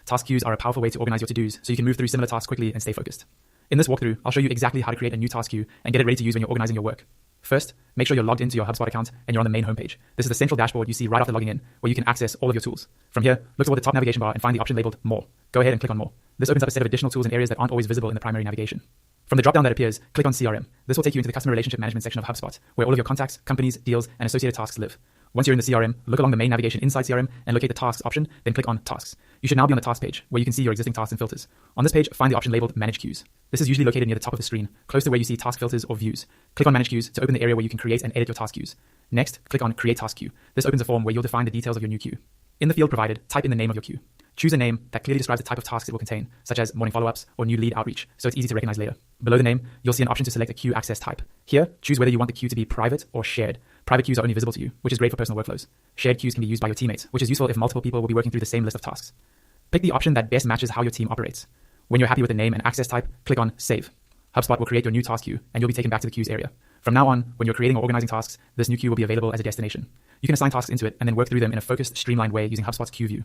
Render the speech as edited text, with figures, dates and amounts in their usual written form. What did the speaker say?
task queues are a powerful way to organize your to-dos so you can move through similar tasks quickly and stay focused. In this walkthrough, I'll show you exactly how to create a new task queue and get it ready to use when you're organizing your work. First, make sure you're logged into your HubSpot account and you're on the main homepage. This is the central dashboard you see right after logging in, where you can access all of your tools. From here, look toward the top navigation bar and find the option labeled More. Go ahead and click on More. This opens up a set of additional tools in areas that aren't always visible in the primary navigation. From the dropdown that appears, click on CRM. This will take you into the customer relationship management section of HubSpot, where all of your contacts, companies, deals, and associated tasks live. Once you're in the CRM, look along the main navigation inside CRM and locate the Tasks option, then click on Tasks. You should now be on the Tasks page, where you can see your existing tasks and filters. On this page, find the option labeled Manage Queues. This is usually located near the top of the screen, close to where you see task filters or views. Click on Manage Queues to open the area where you can create and edit your task queues. Next, click on Create Task Queue. This opens a form where you'll define the details of your new queue. In the field provided, type in the name of your queue. Choose a name that clearly describes the type of tasks it will contain, such as morning follow-ups or new lead outreach, so it's easy to recognize later. Below the name, you'll see an option to select a queue access type. Here, choose whether you want the queue to be private or shared. Private queues are only visible to you, which is great for personal workflows. Shared queues can be used by your teammates, which is useful if multiple people will be working through the same list of tasks. Pick the option that best matches how your team operates. When you're happy with the name and access type, click on Save. HubSpot will create your new task queue, and you'll be taken back to the queues area. From now on, when you're creating or organizing tasks, this new queue will be available as a destination. You can assign tasks into it and then work through them in a focused, streamlined way using HubSpot's queue view.